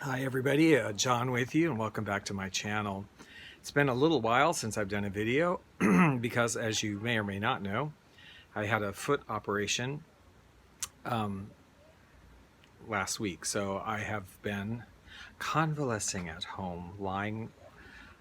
Hi everybody, John with you and welcome back to my channel. It's been a little while since I've done a video because, as you may or may not know, I had a foot operation last week. So I have been convalescing at home, lying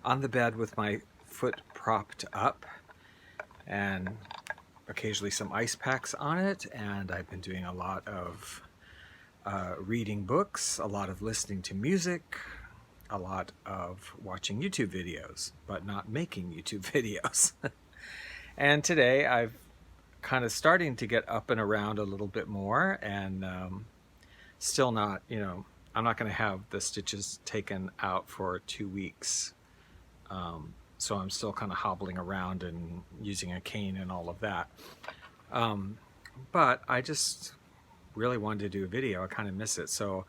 on the bed with my foot propped up and occasionally some ice packs on it, and I've been doing a lot of reading books, a lot of listening to music, a lot of watching YouTube videos, but not making YouTube videos. And today I've kind of starting to get up and around a little bit more, and still not, I'm not going to have the stitches taken out for 2 weeks. So I'm still kind of hobbling around and using a cane and all of that. But I just really wanted to do a video. I kind of miss it. So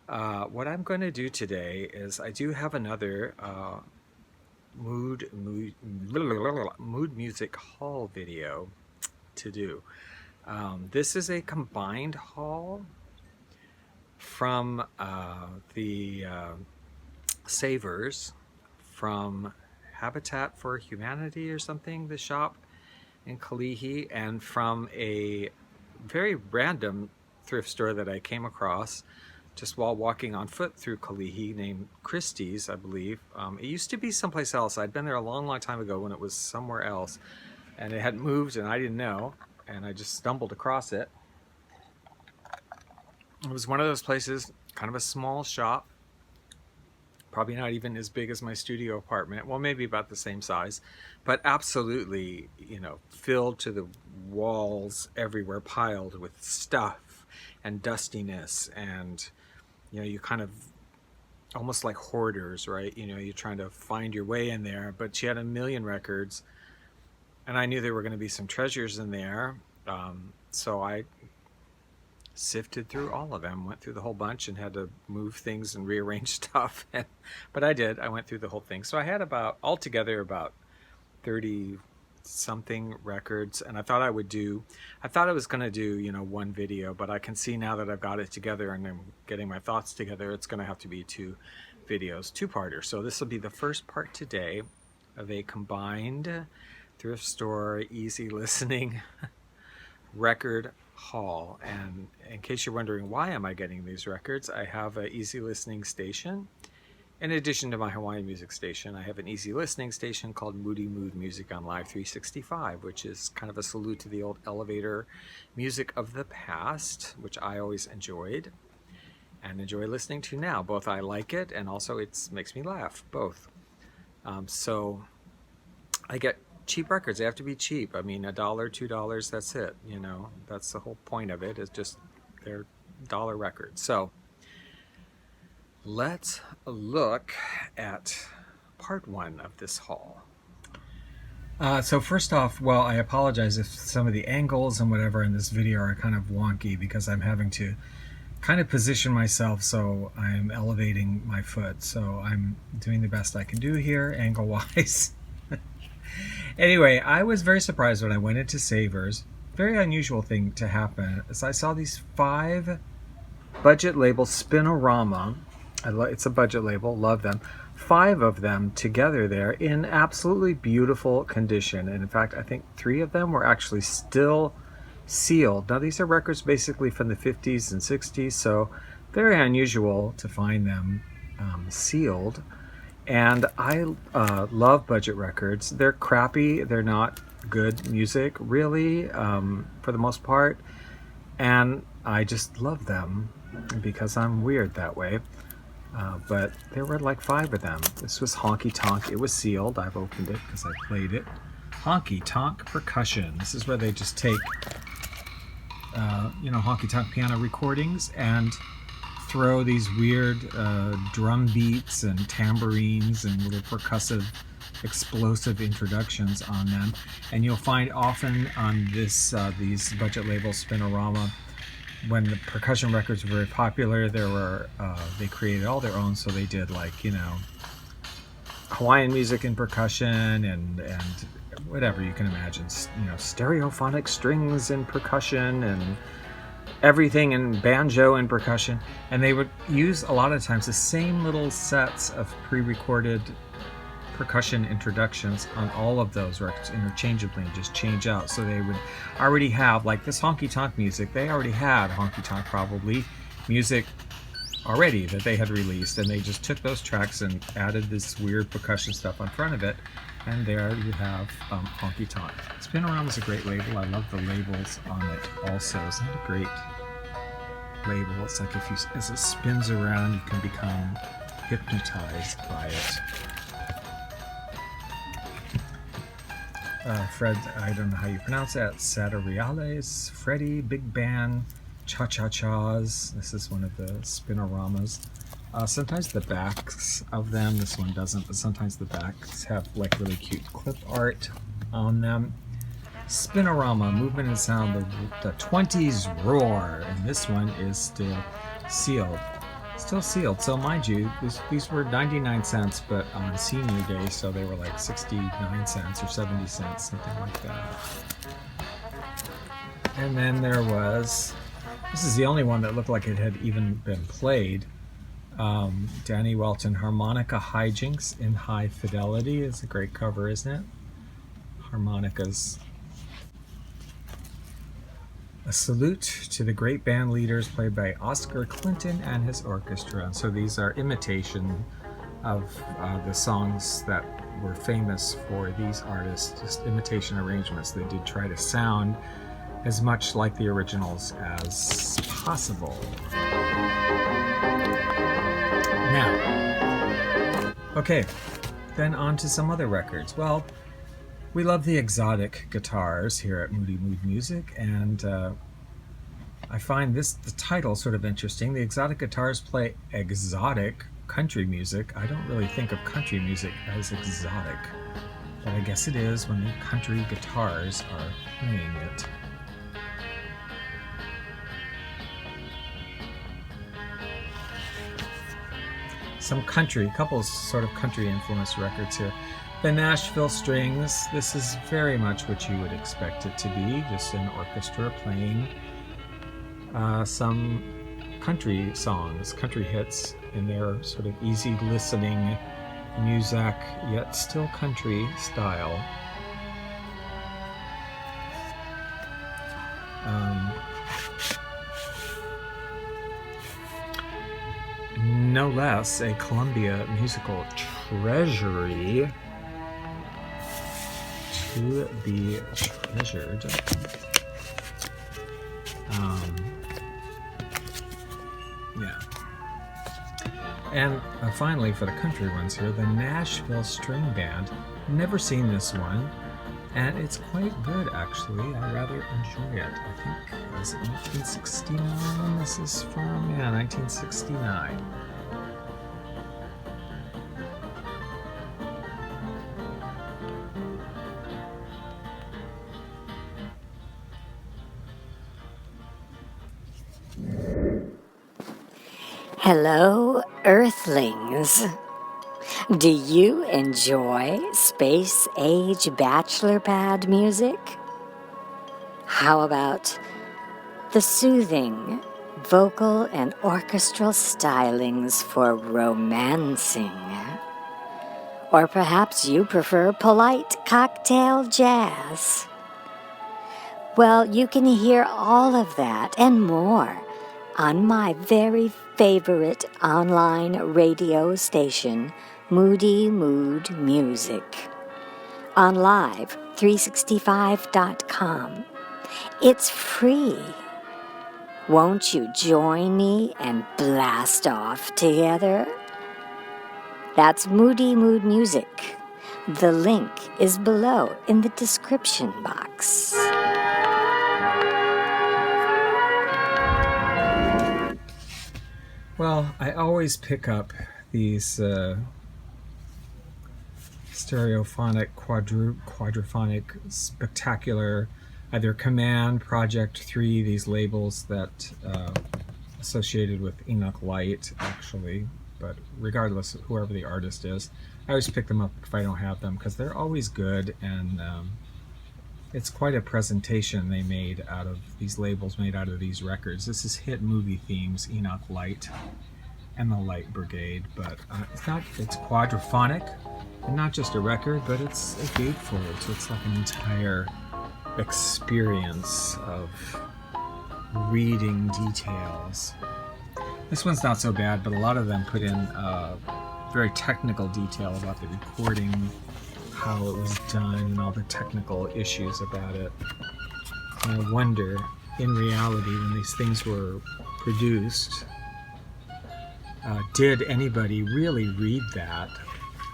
what I'm going to do today is I do have another mood music haul video to do. This is a combined haul from the Savers from Habitat for Humanity or something, the shop in Kalihi, and from a very random thrift store that I came across just while walking on foot through Kalihi, named Christy's, I believe. It used to be someplace else. I'd been there a long time ago when it was somewhere else, and it had moved and I didn't know, and I just stumbled across it. It was one of those places, kind of a small shop, probably not even as big as my studio apartment. Well, maybe about the same size, but absolutely, filled to the walls everywhere, piled with stuff and dustiness, and you kind of almost like hoarders, right? You're trying to find your way in there, but she had a million records, and I knew there were going to be some treasures in there. So I sifted through all of them, went through the whole bunch, and had to move things and rearrange stuff. But I did. I went through the whole thing. So I had altogether about 30 something records, and I thought I was going to do one video, but I can see now that I've got it together and I'm getting my thoughts together, it's going to have to be 2 videos, 2-parter. So this will be the first part today of a combined thrift store easy listening record haul. And in case you're wondering why am I getting these records, I have an easy listening station. In addition to my Hawaiian music station, I have an easy listening station called Moody Mood Music on Live 365, which is kind of a salute to the old elevator music of the past, which I always enjoyed and enjoy listening to now. Both I like it, and also it makes me laugh, both. So I get cheap records. They have to be cheap. I mean, $1, $2, that's it. That's the whole point of it, is just they're dollar records. So let's look at part 1 of this haul. So first off, well, I apologize if some of the angles and whatever in this video are kind of wonky, because I'm having to kind of position myself so I'm elevating my foot. So I'm doing the best I can do here, angle-wise. Anyway, I was very surprised when I went into Savers. Very unusual thing to happen is I saw these 5 budget label Spinorama. It's a budget label, love them. 5 of them together there in absolutely beautiful condition. And in fact, I think 3 of them were actually still sealed. Now, these are records basically from the 50s and 60s, so very unusual to find them sealed. And I love budget records. They're crappy. They're not good music, really, for the most part. And I just love them because I'm weird that way. But there were like 5 of them. This was Honky Tonk. It was sealed. I've opened it because I played it. Honky Tonk Percussion. This is where they just take, honky tonk piano recordings and throw these weird drum beats and tambourines and little percussive, explosive introductions on them. And you'll find often on these budget labels, Spinorama, when the percussion records were very popular, they created all their own. So they did Hawaiian music and percussion and whatever you can imagine, stereophonic strings and percussion and everything in banjo and percussion, and they would use a lot of times the same little sets of pre-recorded percussion introductions on all of those records interchangeably and just change out. So they would already have, like this honky tonk music, they already had honky tonk probably music already that they had released, and they just took those tracks and added this weird percussion stuff on front of it, and there you have honky tonk. Spinorama is a great label. I love the labels on it also. Isn't that a great label? It's like if you, as it spins around, you can become hypnotized by it. Fred, I don't know how you pronounce that, Satoriales, Freddy Big Bang, Cha-Cha-Chas. This is one of the Spinoramas. Sometimes the backs of them, this one doesn't, but sometimes the backs have like really cute clip art on them. Spinorama, movement and sound, the 20s roar, and this one is still sealed. Still sealed. So mind you, these were 99 cents, but on senior day, so they were like 69 cents or 70 cents, something like that. And then there was, this is the only one that looked like it had even been played. Danny Welton, Harmonica Hijinks in High Fidelity. Is a great cover, isn't it? Harmonicas. A salute to the great band leaders played by Oscar Clinton and his orchestra. And so these are imitation of the songs that were famous for these artists, just imitation arrangements. They did try to sound as much like the originals as possible. Now, okay, then on to some other records. Well, we love the exotic guitars here at Moody Mood Music, and I find the title sort of interesting. The exotic guitars play exotic country music. I don't really think of country music as exotic, but I guess it is when the country guitars are playing it. Some country, a couple sort of country influenced records here. The Nashville Strings, this is very much what you would expect it to be, just an orchestra playing some country songs, country hits in their sort of easy listening music, yet still country style. No less a Columbia musical treasury to be treasured. Yeah. And finally, for the country ones here, the Nashville String Band. Never seen this one, and it's quite good actually. I rather enjoy it. I think, is it 1969 this is from? Yeah, 1969. Hello, Earthlings. Do you enjoy space-age bachelor pad music? How about the soothing vocal and orchestral stylings for romancing? Or perhaps you prefer polite cocktail jazz? Well, you can hear all of that and more on my very favorite online radio station, Moody Mood Music, on live365.com. It's free. Won't you join me and blast off together? That's Moody Mood Music. The link is below in the description box. Well, I always pick up these stereophonic, quadraphonic, spectacular, either Command, Project 3, these labels that associated with Enoch Light, actually, but regardless of whoever the artist is, I always pick them up if I don't have them, because they're always good, and It's quite a presentation they made out of these labels, made out of these records. This is hit movie themes, Enoch Light and the Light Brigade, but it's quadraphonic, and not just a record, but it's a gatefold, so it's like an entire experience of reading details. This one's not so bad, but a lot of them put in very technical detail about the recording, how it was done, and all the technical issues about it. And I wonder, in reality, when these things were produced, did anybody really read that?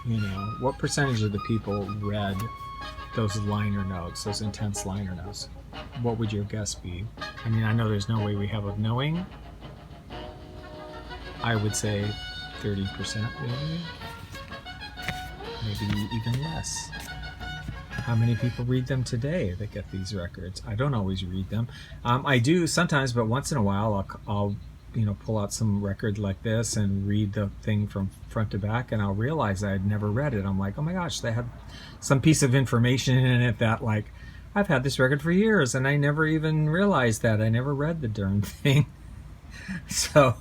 You know, what percentage of the people read those liner notes, those intense liner notes? What would your guess be? I mean, I know there's no way we have of knowing. I would say 30% maybe even less. How many people read them today that get these records? I don't always read them. I do sometimes, but once in a while I'll pull out some record like this and read the thing from front to back, and I'll realize I had never read it. I'm like, oh my gosh, they had some piece of information in it that, like, I've had this record for years and I never even realized that. I never read the darn thing. So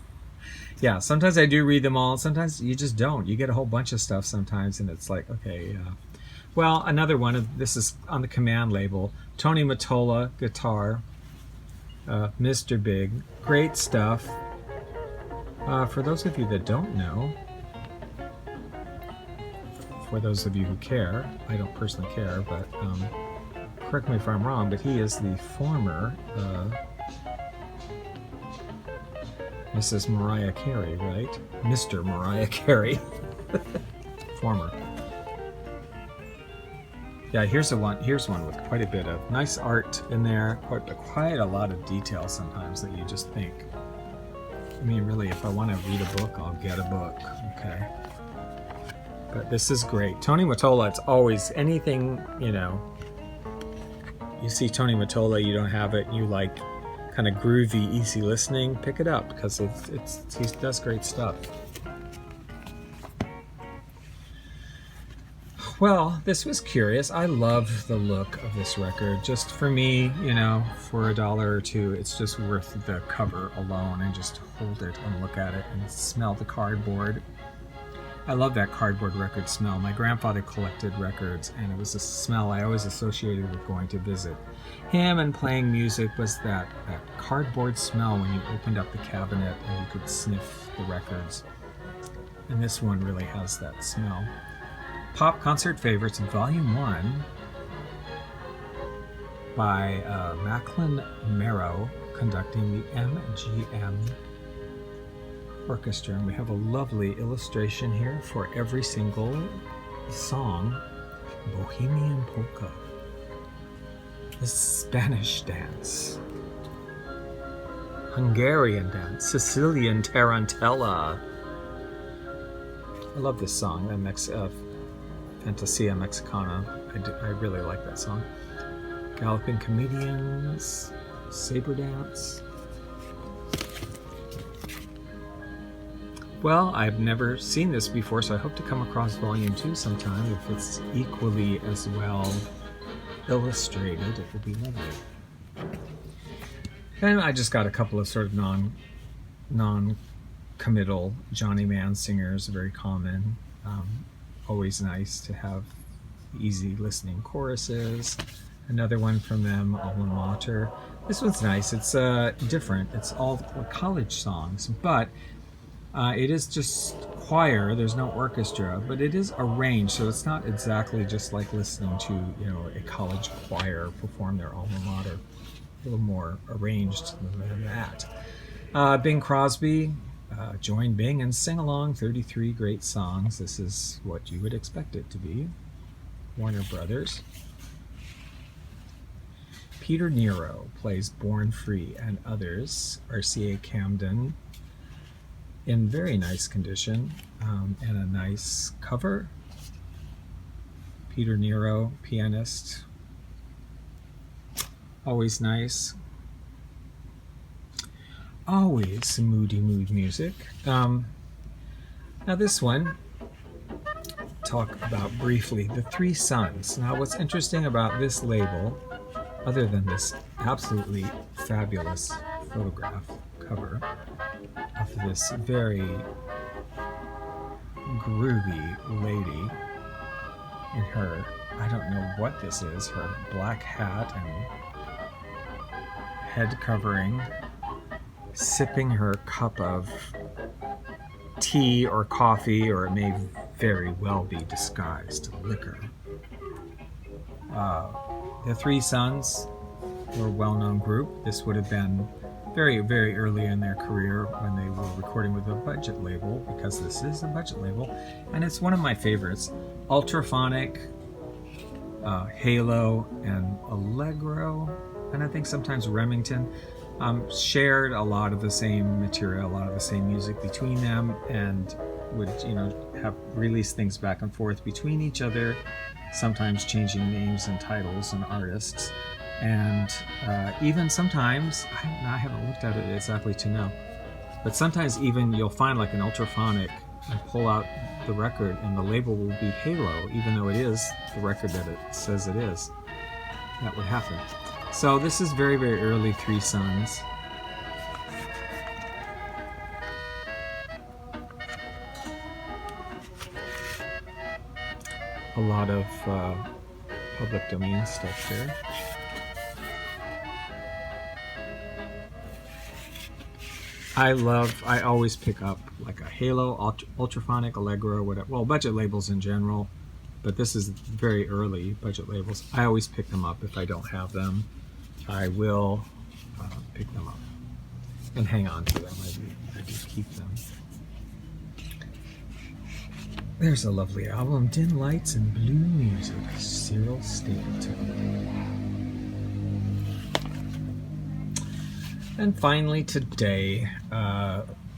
yeah, sometimes I do read them all. Sometimes you just don't. You get a whole bunch of stuff sometimes, and it's like, okay, well, another one, this is on the Command label, Tony Mottola guitar, Mr. Big, great stuff. For those of you that don't know, for those of you who care, I don't personally care, but correct me if I'm wrong, but he is the former Mrs. Mariah Carey, right? Mr. Mariah Carey. Former. Yeah, here's one with quite a bit of nice art in there, quite a lot of detail sometimes that you just think, I mean, really, if I want to read a book, I'll get a book, okay? But this is great. Tony Mottola, it's always anything, you see Tony Mottola, you don't have it, you like kind of groovy, easy listening, pick it up, because he does great stuff. Well, this was curious. I love the look of this record. Just for me, for $1 or $2, it's just worth the cover alone, and just hold it and look at it and smell the cardboard. I love that cardboard record smell. My grandfather collected records, and it was a smell I always associated with going to visit him and playing music, was that cardboard smell when you opened up the cabinet and you could sniff the records. And this one really has that smell. Pop Concert Favorites, Volume 1 by Macklin Merrow, conducting the MGM Orchestra. And we have a lovely illustration here for every single song. Bohemian Polka, the Spanish Dance, Hungarian Dance, Sicilian Tarantella. I love this song, Fantasia Mexicana. I really like that song. Galloping Comedians, Saber Dance. Well, I've never seen this before, so I hope to come across Volume 2 sometime. If it's equally as well illustrated, it would be lovely. And I just got a couple of sort of non-committal Johnny Mann singers, very common. Always nice to have easy listening choruses. Another one from them, Alma Mater. This one's nice. It's different. It's all college songs, but it is just choir. There's no orchestra, but it is arranged, so it's not exactly just like listening to a college choir perform their alma mater. A little more arranged than that. Bing Crosby. Join Bing and sing along 33 great songs. This is what you would expect it to be. Warner Brothers. Peter Nero plays Born Free and Others. RCA Camden, in very nice condition, and a nice cover. Peter Nero, pianist. Always nice. Always some moody mood music. Now this one, talk about briefly, The Three Sons. Now what's interesting about this label other than this absolutely fabulous photograph cover of this very groovy lady in her, I don't know what this is, her black hat and head covering, sipping her cup of tea or coffee, or it may very well be disguised liquor. The Three Sons were a well-known group. This would have been very, very early in their career when they were recording with a budget label, because this is a budget label, and it's one of my favorites. Ultraphonic, Halo, and Allegro, and I think sometimes Remington shared a lot of the same material, a lot of the same music between them, and would, you know, have released things back and forth between each other, sometimes changing names and titles and artists, and even sometimes, I haven't looked at it exactly to know, but sometimes even you'll find like an Ultraphonic and pull out the record and the label will be Halo, even though it is the record that it says it is. That would happen. So this is very, very early Three Sons. A lot of public domain stuff there. I always pick up like a Halo, Ultraphonic, Allegro, whatever. Well, budget labels in general, but this is very early budget labels. I always pick them up. If I don't have them, I will pick them up and hang on to them. I do keep them. There's a lovely album, Dim Lights and Blue Music, Cyril Stapleton. And finally today,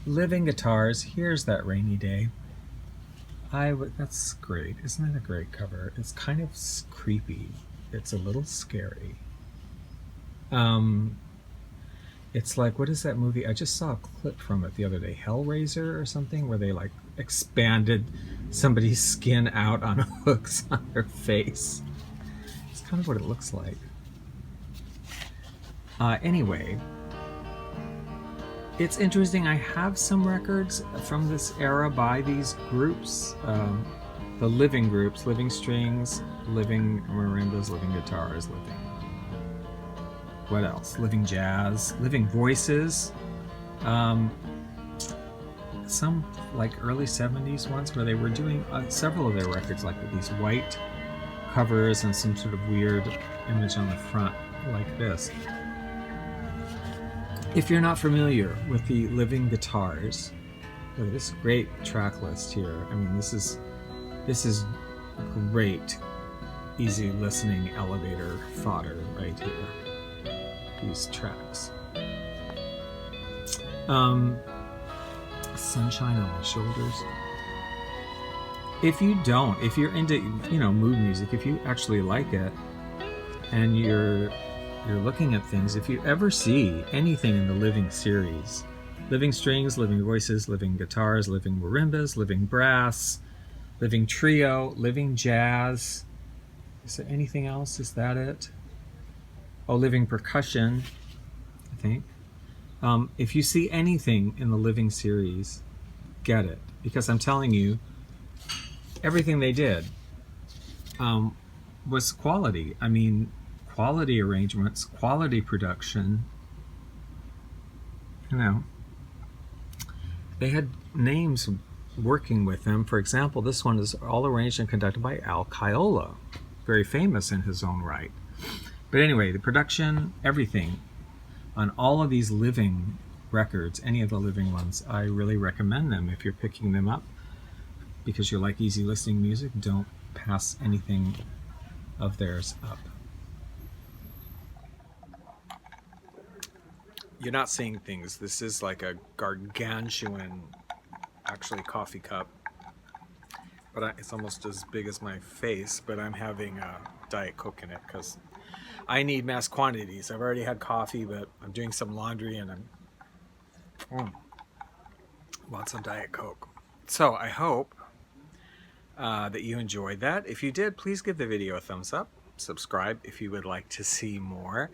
Living Guitars, Here's That Rainy Day. That's great. Isn't that a great cover? It's kind of creepy. It's a little scary. It's like, what is that movie? I just saw a clip from it the other day, Hellraiser or something, where they like expanded somebody's skin out on hooks on their face. It's kind of what it looks like. Anyway, it's interesting. I have some records from this era by these groups, the living groups, Living Strings, Living Marimbas, Living Guitars, Living, what else? Living Jazz, Living Voices, some like early 70s ones where they were doing several of their records like with these white covers and some sort of weird image on the front like this. If you're not familiar with the Living Guitars, look at this great track list here. I mean, this is great, easy listening elevator fodder right here. These tracks. Sunshine on My Shoulders. If you're into, you know, mood music, if you actually like it, and you're looking at things, if you ever see anything in the Living series, Living Strings, Living Voices, Living Guitars, Living Marimbas, Living Brass, Living Trio, Living Jazz, is there anything else? Is that it? Oh, Living Percussion, I think. If you see anything in the Living series, get it, because I'm telling you, everything they did was quality. I mean, quality arrangements, quality production. You know, they had names working with them. For example, this one is all arranged and conducted by Al Caiola, very famous in his own right. But anyway, the production, everything on all of these Living records, any of the Living ones, I really recommend them if you're picking them up, because you like easy listening music. Don't pass anything of theirs up. You're not seeing things. This is like a gargantuan, actually, coffee cup. But it's almost as big as my face, but I'm having a Diet Coke in it because I need mass quantities. I've already had coffee, but I'm doing some laundry and I'm lots of Diet Coke. So I hope that you enjoyed that. If you did, please give the video a thumbs up. subscribe if you would like to see more.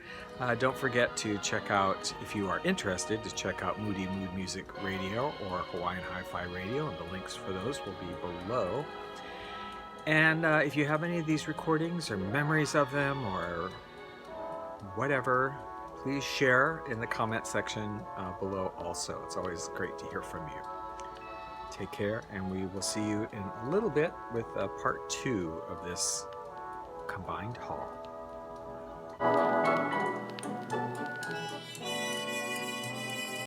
Don't forget to check out, if you are interested, to check out Moody Mood Music Radio or Hawaiian Hi-Fi Radio, and the links for those will be below. And if you have any of these recordings or memories of them or whatever, please share in the comment section below also. It's always great to hear from you. Take care, and we will see you in a little bit with part 2 of this combined haul.